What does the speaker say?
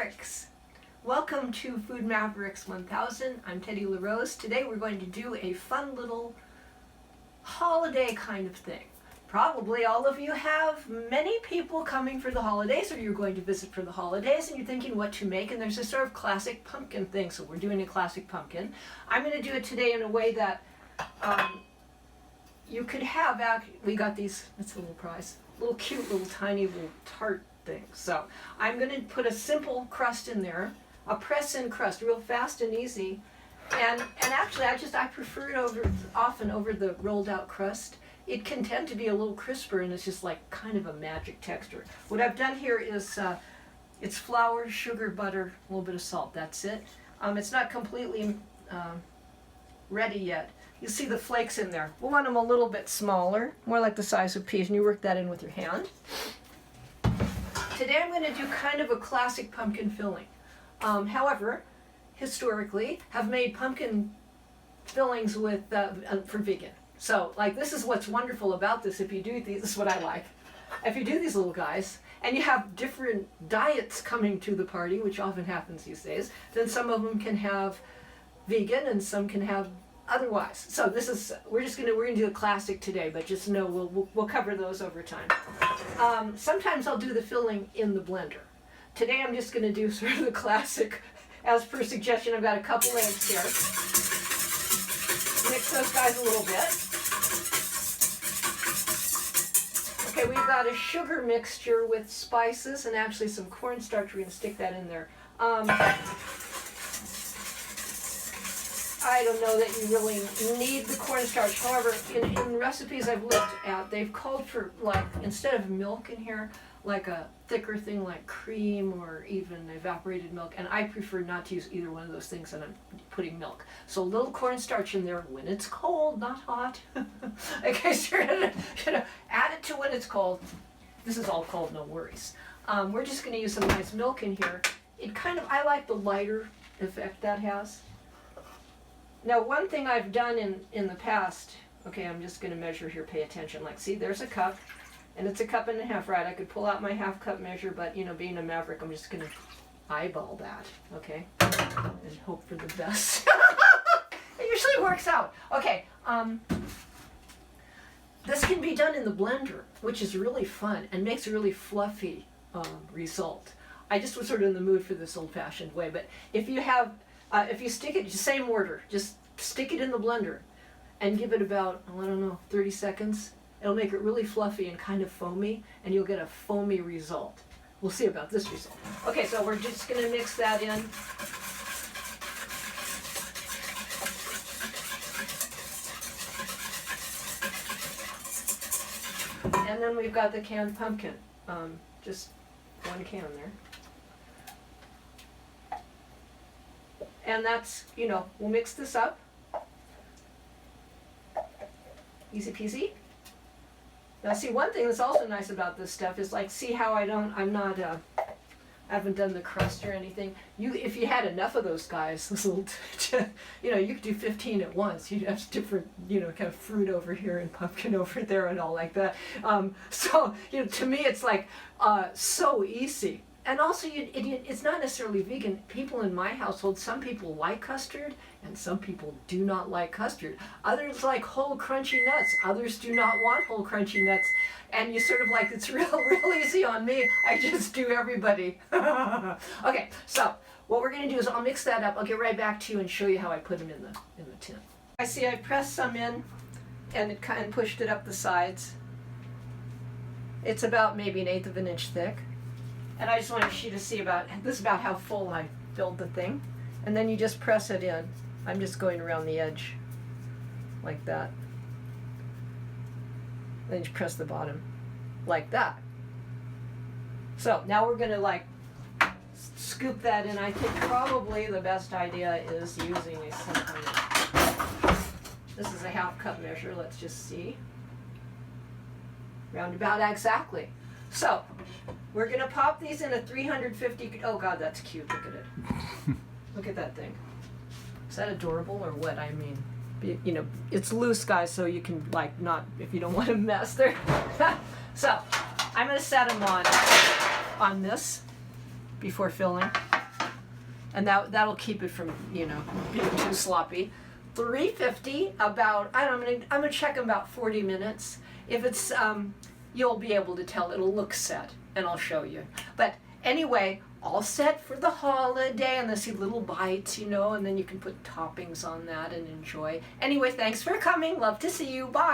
Mavericks! Welcome to Food Mavericks 1000. I'm Teddy LaRose. Today we're going to do a fun little holiday kind of thing. Probably all of you have many people coming for the holidays, or you're going to visit for the holidays and you're thinking what to make, and there's a sort of classic pumpkin thing, so we're doing a classic pumpkin. I'm going to do it today in a way that you could have, we got these, that's a little prize, little cute little tiny little tart things. So I'm going to put a simple crust in there, a press-in crust, real fast and easy. And actually I prefer it often over the rolled out crust. It can tend to be a little crisper, and it's just like kind of a magic texture. What I've done here is it's flour, sugar, butter, a little bit of salt. That's it. It's not completely ready yet. You see the flakes in there. We'll want them a little bit smaller, more like the size of peas, and you work that in with your hand. Today I'm going to do kind of a classic pumpkin filling. However, historically, have made pumpkin fillings with for vegan. So, like, this is what's wonderful about this. If you do these, this is what I like. If you do these little guys, and you have different diets coming to the party, which often happens these days, then some of them can have vegan and some can have otherwise. So this is, we're gonna do a classic today, but just know we'll cover those over time. Sometimes I'll do the filling in the blender. Today I'm just gonna do sort of the classic, as per suggestion. I've got a couple eggs here. Mix those guys a little bit. Okay, we've got a sugar mixture with spices and actually some cornstarch. We're gonna stick that in there. I don't know that you really need the cornstarch. However, in recipes I've looked at, they've called for, like, instead of milk in here, like a thicker thing like cream or even evaporated milk. And I prefer not to use either one of those things, and I'm putting milk. So a little cornstarch in there when it's cold, not hot. In case you're gonna add it to when it's cold. This is all cold, no worries. We're just gonna use some nice milk in here. It kind of, I like the lighter effect that has. Now, one thing I've done in the past, okay, I'm just going to measure here, pay attention. Like, see, there's a cup, and it's a cup and a half, right? I could pull out my half cup measure, but, you know, being a maverick, I'm just going to eyeball that, okay? And hope for the best. It usually works out. Okay, this can be done in the blender, which is really fun and makes a really fluffy result. I just was sort of in the mood for this old-fashioned way, but if you have, if you stick it, same order, just stick it in the blender and give it about, I don't know, 30 seconds. It'll make it really fluffy and kind of foamy, and you'll get a foamy result. We'll see about this result. Okay, so we're just going to mix that in. And then we've got the canned pumpkin, just one can there. And that's, you know, we'll mix this up. Easy peasy. Now, see, one thing that's also nice about this stuff is, like, see how I haven't done the crust or anything. If you had enough of those guys, this little, you know, you could do 15 at once. You'd have different, you know, kind of fruit over here and pumpkin over there and all like that. So, you know, to me, it's like so easy. And also, it's not necessarily vegan. People in my household, some people like custard, and some people do not like custard. Others like whole crunchy nuts. Others do not want whole crunchy nuts. And you sort of like, it's real easy on me. I just do everybody. Okay, so what we're going to do is I'll mix that up. I'll get right back to you and show you how I put them in the tin. I see I pressed some in and it kind of pushed it up the sides. It's about maybe 1/8 of an inch thick. And I just wanted you to see this is about how full I filled the thing. And then you just press it in. I'm just going around the edge like that. Then you press the bottom like that. So now we're going to, like, scoop that in. I think probably the best idea is using some kind of, this is a half cup measure. Let's just see. Roundabout exactly. So, we're going to pop these in a 350, oh God, that's cute, look at it. Look at that thing. Is that adorable or what? I mean, you know, it's loose, guys, so you can, like, not, if you don't want to mess there. So, I'm going to set them on this before filling. and that'll keep it from, you know, being too sloppy. 350, about, I don't know, I'm gonna check in about 40 minutes. If it's, you'll be able to tell, it'll look set, and I'll show you. But anyway, all set for the holiday, and there's little bites, you know, and then you can put toppings on that and enjoy. Anyway, thanks for coming. Love to see you. Bye.